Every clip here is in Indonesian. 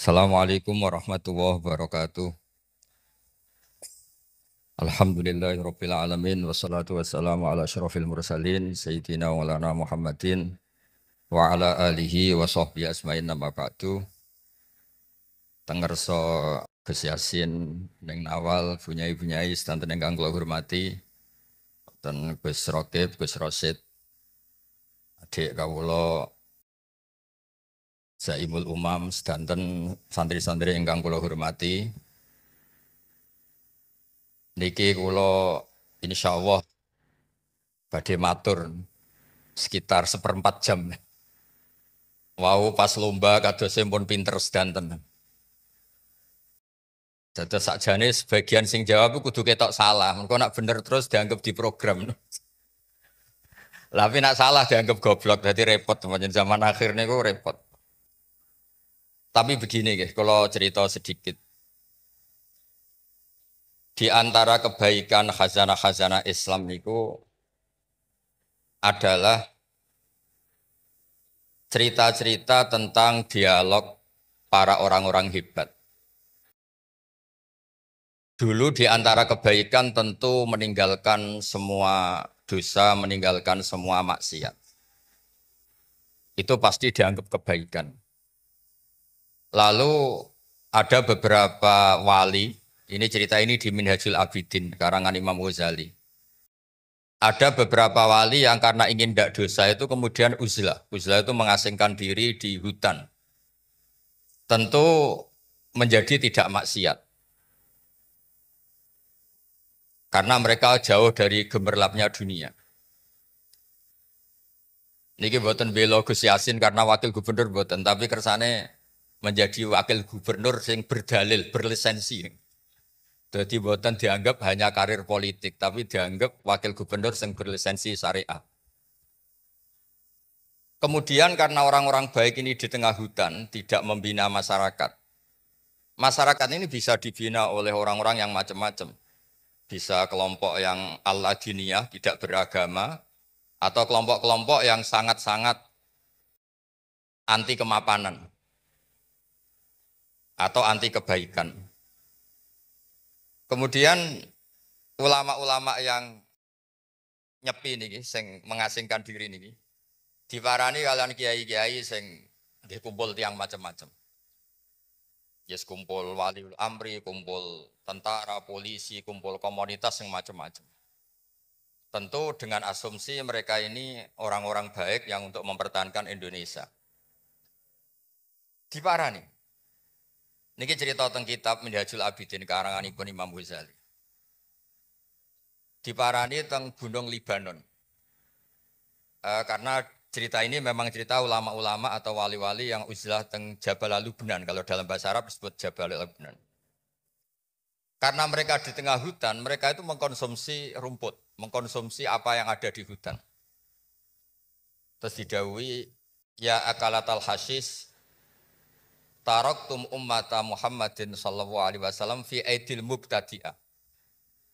Assalamualaikum warahmatullahi wabarakatuh. Alhamdulillahirabbil alamin wassalatu wassalamu ala asyrofil mursalin sayyidina wa lana Muhammadin wa ala alihi wa sahbihi asmain nama ba'du. Tengerso Gus Yasin ning awal bunyai-bunyai sedanten ingkang kula hormati ten Gus Rokib, Gus Rosid, adik kawula Zaimul Umam sedanten santri-santri ingkang kula hormati. Niki kula insyaallah badhe matur sekitar seperempat jam. Wau pas lomba kadosé pun pinter sedanten. Dados sakjane sebagian sing jawab kudu ketok salah. Engko nak bener terus dianggap di program. Tapi nak salah dianggap goblok, jadi repot teman zaman akhir niku repot. Tapi begini guys, kalau cerita sedikit. Di antara kebaikan khazanah-khazanah Islam niku adalah cerita-cerita tentang dialog para orang-orang hebat. Dulu di antara kebaikan tentu meninggalkan semua dosa, meninggalkan semua maksiat. Itu pasti dianggap kebaikan. Lalu ada beberapa wali, ini cerita ini di Minhajul Abidin, karangan Imam Ghazali. Ada beberapa wali yang karena ingin tidak dosa itu kemudian uzlah. Uzlah itu mengasingkan diri di hutan. Tentu menjadi tidak maksiat. Karena mereka jauh dari gemerlapnya dunia. Niki boten bela Gus Yasin karena wakil gubernur boten, tapi kersane menjadi wakil gubernur sing berdalil, berlisensi. Jadi boten dianggap hanya karir politik, tapi dianggap wakil gubernur sing berlisensi syariah. Kemudian karena orang-orang baik ini di tengah hutan, tidak membina masyarakat. Masyarakat ini bisa dibina oleh orang-orang yang macam-macam. Bisa kelompok yang al-adiniyah, tidak beragama, atau kelompok-kelompok yang sangat-sangat anti kemapanan, atau anti kebaikan. Kemudian ulama-ulama yang nyepi niki, sing mengasingkan diri niki, diparani kalian kiai-kiai sing nggih kumpul tiang macam-macam. Yes, kumpul waliul amri, kumpul tentara, polisi, kumpul komunitas yang macam-macam. Tentu dengan asumsi mereka ini orang-orang baik yang untuk mempertahankan Indonesia. Diparani. Niki cerita tentang kitab Minhajul Abidin karangan Imam Ghazali. Diparani tentang Gunung Libanon. Karena cerita ini memang cerita ulama-ulama atau wali-wali yang uzlah teng Jabal Lubnan. Kalau dalam bahasa Arab disebut Jabal Lubnan. Karena mereka di tengah hutan, mereka itu mengkonsumsi rumput, mengkonsumsi apa yang ada di hutan. Terus didawuhi, ya akalatal hasis, taraktum ummata Muhammadin sallallahu alaihi wasallam fi aidil mubtadi'ah.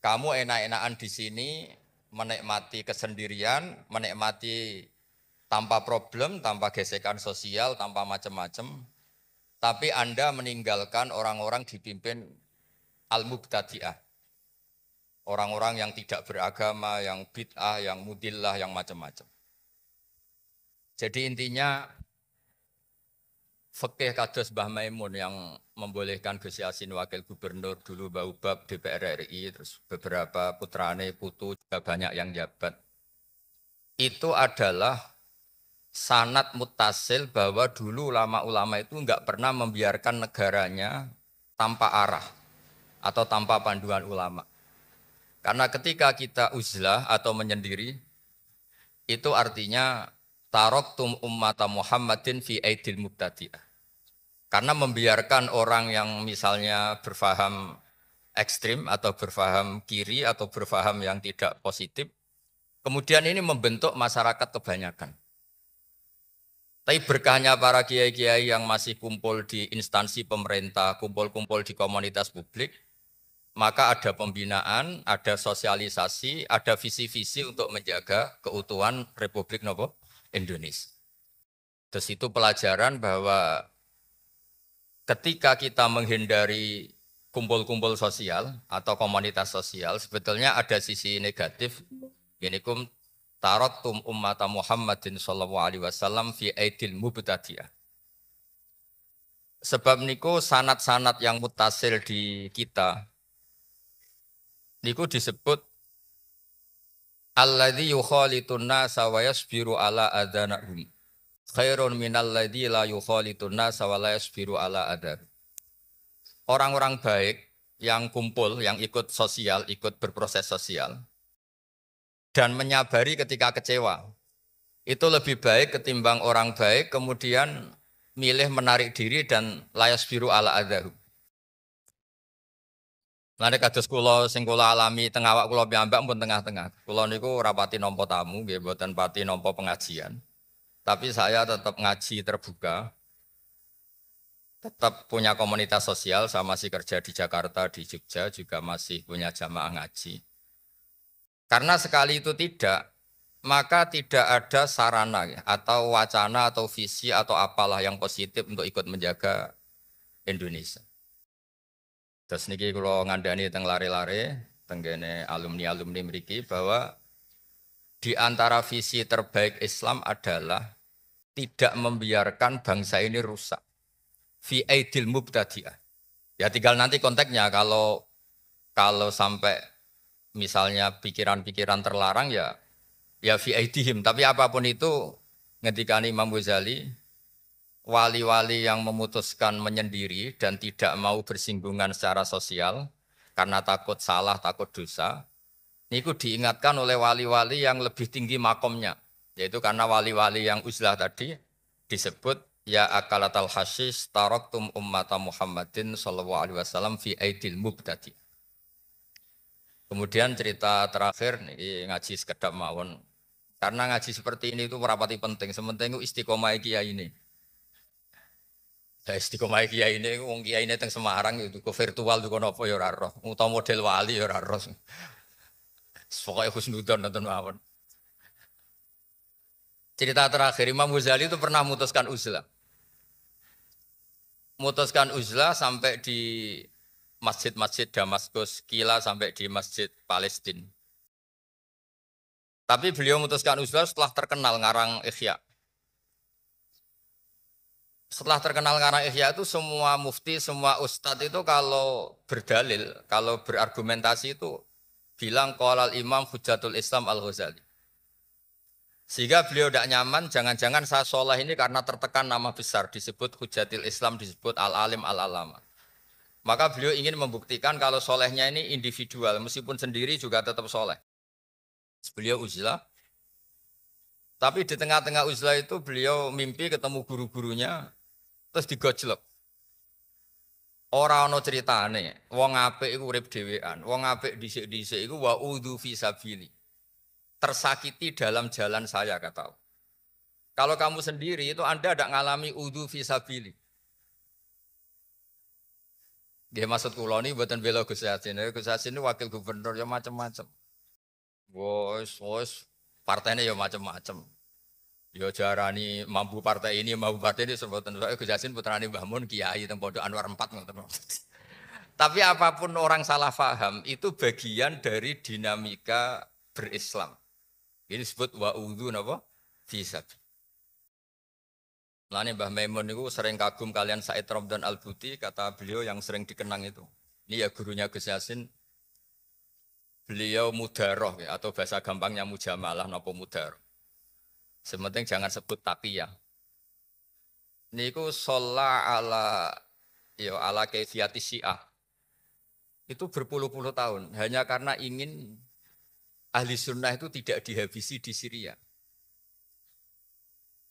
Kamu enak-enakan di sini, menikmati kesendirian, menikmati tanpa problem, tanpa gesekan sosial, tanpa macam-macam. Tapi Anda meninggalkan orang-orang dipimpin al-mubtadi'ah. Orang-orang yang tidak beragama, yang bid'ah, yang mudillah, yang macam-macam. Jadi intinya fikih kados Mbah Maimun yang membolehkan Gus Yasin wakil gubernur dulu Baubab DPR RI, terus beberapa putrane putu juga banyak yang jabat. Itu adalah sanad muttasil bahwa dulu ulama-ulama itu enggak pernah membiarkan negaranya tanpa arah atau tanpa panduan ulama. Karena ketika kita uzlah atau menyendiri, itu artinya taraktum ummata Muhammadin fi aidil mubtadi'ah. Karena membiarkan orang yang misalnya berfaham ekstrim atau berfaham kiri atau berfaham yang tidak positif, kemudian ini membentuk masyarakat kebanyakan. Tapi berkahnya para kiai-kiai yang masih kumpul di instansi pemerintah, kumpul-kumpul di komunitas publik, maka ada pembinaan, ada sosialisasi, ada visi-visi untuk menjaga keutuhan Republik Indonesia. Terus itu pelajaran bahwa ketika kita menghindari kumpul-kumpul sosial atau komunitas sosial, sebetulnya ada sisi negatif. Inikum taraktum ummata Muhammadin sallallahu alaihi wasallam fi aidil mubtadi'ah. Sebab niku sanat-sanat yang mutasil di kita niku disebut alladzi yukhalitun nasa wa yasbiru ala adhanahum khairun minal ladzi la yukhalitun nasa wa la yasbiru ala adhan. Orang-orang baik yang kumpul, yang ikut sosial, ikut berproses sosial dan menyabari ketika kecewa. Itu lebih baik ketimbang orang baik kemudian milih menarik diri dan layas biru ala adharu. Nanti kados kula sing kula alami teng awak kula piyambak pun tengah-tengah. Kula niku rapati nampa tamu nggih mboten pati nampa pengajian. Tapi saya tetap ngaji terbuka. Tetap punya komunitas sosial, saya masih kerja di Jakarta, di Jogja juga masih punya jamaah ngaji. Karena sekali itu tidak, maka tidak ada sarana atau wacana atau visi atau apalah yang positif untuk ikut menjaga Indonesia. Terus niki kalau ngandani teng lare-lare, tenggene alumni-alumni mriki bahwa di antara visi terbaik Islam adalah tidak membiarkan bangsa ini rusak. Fi aidil mubtadi'ah. Ya tinggal nanti konteksnya kalau sampai misalnya pikiran-pikiran terlarang ya fi aidihim, tapi apapun itu ngendikane Imam Ghazali wali-wali yang memutuskan menyendiri dan tidak mau bersinggungan secara sosial karena takut salah, takut dosa, niku diingatkan oleh wali-wali yang lebih tinggi makomnya, yaitu karena wali-wali yang uzlah tadi disebut ya akalatal hasis taraktum ummata Muhammadin sallallahu alaihi wasallam fi aidil mubtadi. Kemudian cerita terakhir nih ngaji sekedap mawon. Karena ngaji seperti ini itu merapati penting. Sementing itu istiqomah kiai ini. Ya istiqomah kiai ini wong kiai ini teng Semarang itu ke virtual itu kono apa ya ora roh. Utawa model wali ya ora roh. Pokoke husnudzon nonton mawon. Cerita terakhir Imam Ghazali itu pernah memutuskan uzlah. Memutuskan uzlah sampai di masjid-masjid Damaskus, Kila sampai di masjid Palestina. Tapi beliau memutuskan uzlah setelah terkenal ngarang Ihya. Setelah terkenal ngarang Ihya itu semua mufti, semua ustadz itu kalau berdalil, kalau berargumentasi itu bilang qalal Imam Hujjatul Islam Al-Ghazali. Sehingga beliau tidak nyaman, jangan-jangan saya soleh ini karena tertekan nama besar, disebut Hujjatul Islam, disebut Al-Alim Al-Alama. Maka beliau ingin membuktikan kalau solehnya ini individual, meskipun sendiri juga tetap soleh. Beliau uzlah, tapi di tengah-tengah uzlah itu beliau mimpi ketemu guru-gurunya, terus digojlok. Ora ana ceritane, wong apik iku urip dhewean, wong apik dhisik-dhisik iku wa udzu fi sabili. Tersakiti dalam jalan saya kata. Kalau kamu sendiri itu Anda tidak ngalami udzu fi sabili. Nggih maksud kula niki mboten bela Gus Yassin. Gus Yassin wakil gubernur ya macam-macam. Wos partainya ya macam-macam. Ya jarani mampu partai ini sebutan Gus Yassin putrane Mbah Mun kiai teng Pondok Anwar 4 ngoten. Tapi apapun orang salah paham itu bagian dari dinamika berislam. Ini disebut wa'udhu napa? Fisab. Lani Mbah Maimun itu sering kagum kalian Said Ramdan Al-Buti, kata beliau yang sering dikenang itu. Ini ya gurunya Gus Yassin. Beliau mudaroh ya, atau bahasa gampangnya mujamalah napa mudaroh. Sementing jangan sebut taqiyah. Niku sholla ala kaifiyati syiah. Itu berpuluh-puluh tahun hanya karena ingin ahli sunnah itu tidak dihabisi di Syria.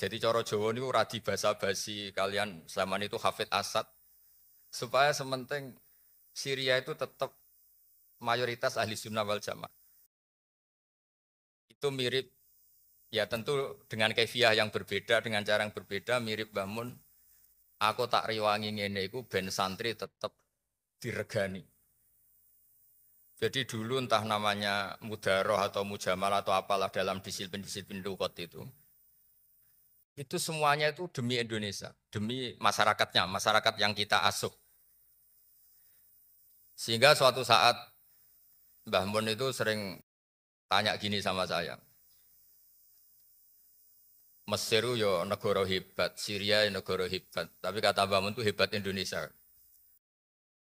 Jadi cara Jawa ini radi basa-basi kalian zaman itu Hafid Asad supaya sementing Syria itu tetap mayoritas ahli sunnah wal jamaah. Itu mirip ya tentu dengan kefiah yang berbeda, dengan cara yang berbeda mirip Bamun. Aku tak riwangi ngene iku ben santri tetap diregani. Jadi dulu entah namanya mudaroh atau mujamal atau apalah dalam disiplin-disiplin lugat itu. Itu semuanya itu demi Indonesia, demi masyarakatnya, masyarakat yang kita asuh. Sehingga suatu saat Mbah Mun itu sering tanya gini sama saya. Mesir yo negara hebat, Syria yo negara hebat. Tapi kata Mbah Mun itu hebat Indonesia.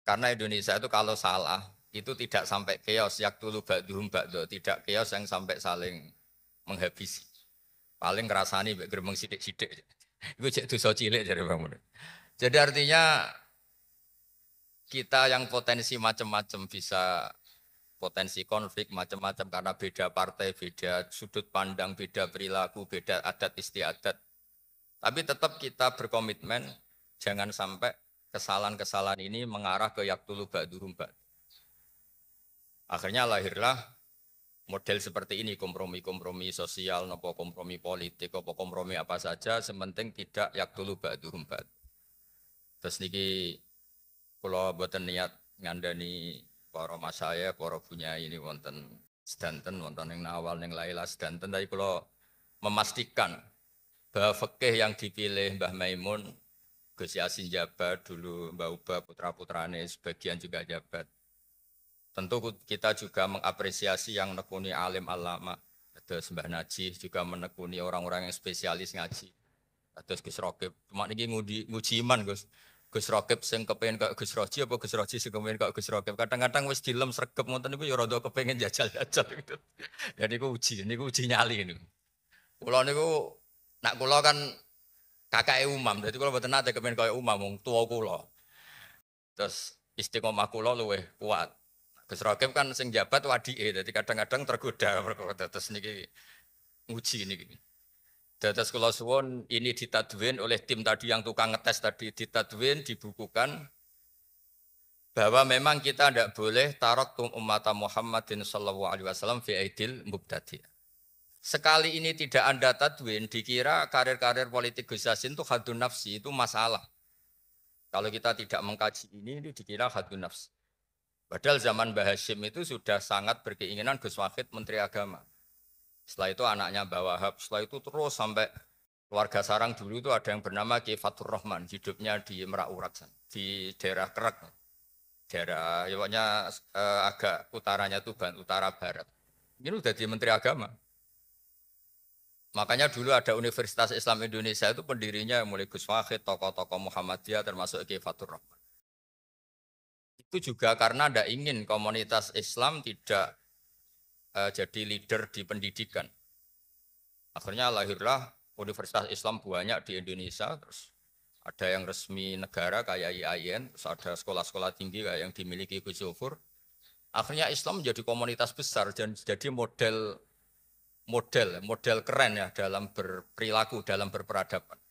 Karena Indonesia itu kalau salah, itu tidak sampai chaos, yak dulu ba'duhum ba'do, tidak chaos yang sampai saling menghabisi. Paling ngerasani mbek gremeng sithik-sithik. Iku cek dosa cilik jare Mbah Mun. Jadi artinya kita yang potensi macam-macam bisa potensi konflik macam-macam karena beda partai, beda sudut pandang, beda perilaku, beda adat istiadat. Tapi tetap kita berkomitmen jangan sampai kesalahan-kesalahan ini mengarah ke yaktulu ba'duhum ba'd. Akhirnya lahirlah model seperti ini, kompromi-kompromi sosial, nopo kompromi politik, nopo kompromi apa saja, sementing tidak yaktulu ba'duhum ba'd. Terus niki kalau buatan niat ngandani para mas saya, para punya ini wonten sedanten, wonten yang awal yang laila sedanten. Tapi kalau memastikan bahwa fikih yang dipilih Mbah Maimun, Gus Yasin jabat dulu, Mbah Uba putra-putrane sebagian juga jabat. Tentu kita juga mengapresiasi yang nekuni alim alama. Terus Mbah Najih juga menekuni orang-orang yang spesialis ngaji. Terus Gus Rokib, cuma ini nguji iman Gus. Gus Rokib sing kepengen kok Gus Roji apa Gus Roji sing kepengen kok Gus Rokib. Kadang-kadang wis dilem sregep ngoten niku ya rada kepengen jajal-jajal gitu. Ya niku uji nyali niku. Kula niku nak kula kan kakake Umam, dadi kula mboten nate kepengen kaya Umam wong tuwa kula. Terus istiqomah kula luwih kuat. Gus Rokib kan sing jabat wadike, dadi kadang-kadang tergoda perkara terus niki nguji niki. Dados kula suwun ini ditadwin oleh tim tadi yang tukang ngetes tadi ditadwin dibukukan bahwa memang kita tidak boleh taraktum ummata Muhammadin sallallahu alaihi wasallam fi aidil mubtadi. Sekali ini tidak Anda tadwin dikira karir-karir politik Gus Yassin itu hadun nafsi itu masalah. Kalau kita tidak mengkaji ini dikira hadun nafsi. Padahal zaman Mbah Hashim itu sudah sangat berkeinginan Gus Wahid Menteri Agama. Setelah itu anaknya Mbah Wahab, setelah itu terus sampai keluarga Sarang dulu itu ada yang bernama Ki Fatur Rahman, hidupnya di Merak Urak, di daerah Kerak, daerah ya pokoknya agak utaranya Tuban, utara barat. Ini udah di Menteri Agama. Makanya dulu ada Universitas Islam Indonesia itu pendirinya mulai Gus Wahid, tokoh-tokoh Muhammadiyah termasuk Ki Fatur Rahman. Itu juga karena tidak ingin komunitas Islam tidak jadi leader di pendidikan. Akhirnya lahirlah Universitas Islam banyak di Indonesia, terus ada yang resmi negara kayak IAIN, terus ada sekolah-sekolah tinggi kayak yang dimiliki Gus Zofur. Akhirnya Islam menjadi komunitas besar dan jadi model keren ya dalam berperilaku, dalam berperadaban.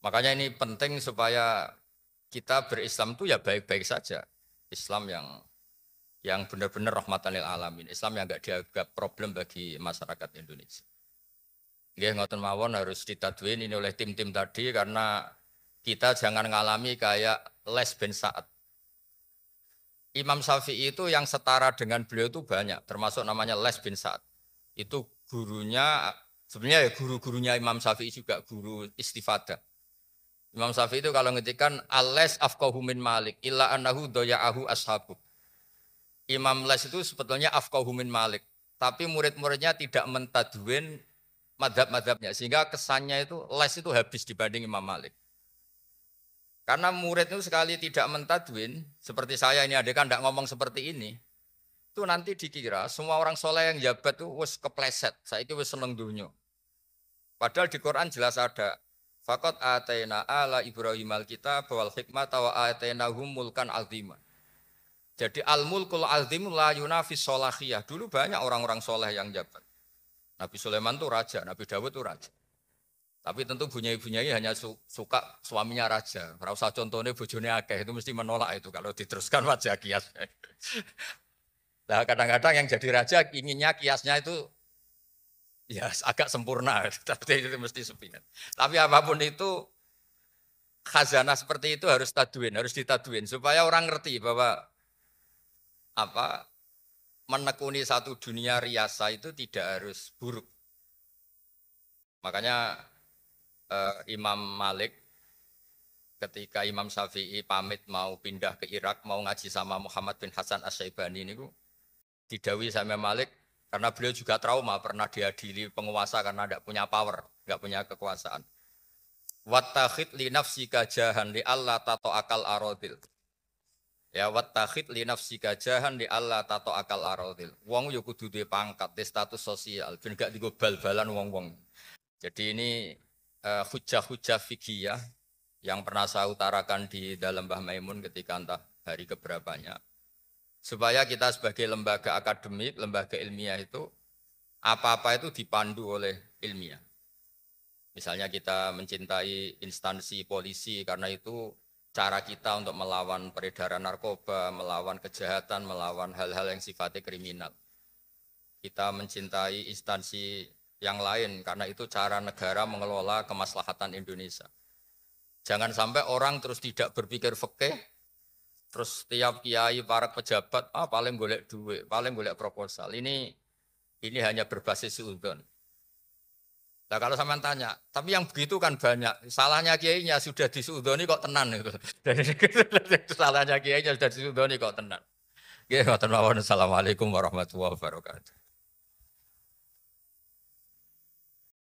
Makanya ini penting supaya kita berislam itu ya baik-baik saja. Islam yang benar-benar rahmatan lil alamin. Islam yang enggak dianggap problem bagi masyarakat Indonesia. Nggih ngoten mawon harus ditadwin ini oleh tim-tim tadi karena kita jangan ngalami kayak Les bin Sa'ad. Imam Syafi'i itu yang setara dengan beliau itu banyak, termasuk namanya Les bin Sa'ad. Itu gurunya, sebenarnya ya guru-gurunya Imam Syafi'i juga guru istifadah. Imam Syafi'i itu kalau ngetikan al-les afqahu min Malik illa annahu doya'ahu ashabu. Imam Les itu sebetulnya afqahu min Malik, tapi murid-muridnya tidak mentadwin madhab-madhabnya sehingga kesannya itu Les itu habis dibanding Imam Malik. Karena murid itu sekali tidak mentadwin, seperti saya ini adekan tidak ngomong seperti ini, itu nanti dikira semua orang soleh yang jabat itu wis kepleset, saya itu wis seneng dunya. Padahal di Quran jelas ada faqad ataina ala Ibrahim al-kitab wal hikmah wa atainahum mulkan azima. Jadi al-mulkul azim la yunafis solahiyah. Dulu banyak orang-orang soleh yang jabat. Nabi Sulaiman itu raja, Nabi Dawud itu raja. Tapi tentu bunyai-bunyai hanya suka suaminya raja. Ora usah contohnya bojone akeh itu mesti menolak itu kalau diteruskan wajah kias. Nah, kadang-kadang yang jadi raja inginnya kiasnya itu ya agak sempurna, tapi itu mesti sepingan. Tapi apapun itu khazanah seperti itu harus ditaduin supaya orang ngerti bahwa apa menekuni satu dunia riasa itu tidak harus buruk. Makanya Imam Malik ketika Imam Syafi'i pamit mau pindah ke Irak, mau ngaji sama Muhammad bin Hasan Asy-Syaibani ini didawi sama Malik karena beliau juga trauma pernah diadili penguasa karena tidak punya power, tidak punya kekuasaan. Wattakhid li nafsika jahan li Allah tato akal arodil. Ya wattakhid li nafsika jahan li Allah tato akal arodil. Wong yo kudu duwe pangkat, duwe status sosial, ben gak digo bal-balan wong-wong. Jadi ini hujah-hujah fikih yang pernah saya utarakan di dalam Mbah Maimun ketika entah hari keberapanya. Supaya kita sebagai lembaga akademik, lembaga ilmiah itu apa-apa itu dipandu oleh ilmiah. Misalnya kita mencintai instansi polisi karena itu cara kita untuk melawan peredaran narkoba, melawan kejahatan, melawan hal-hal yang sifatnya kriminal. Kita mencintai instansi yang lain karena itu cara negara mengelola kemaslahatan Indonesia. Jangan sampai orang terus tidak berpikir fikih, terus tiap kiai, para pejabat, paling golek duit, paling golek proposal. Ini hanya berbasis suudzon. Nah kalau sampean tanya, tapi yang begitu kan banyak. Salahnya kiainya sudah disuudoni kok tenan itu. Salahnya kiainya sudah disuudoni kok tenan. Assalamualaikum warahmatullahi wabarakatuh.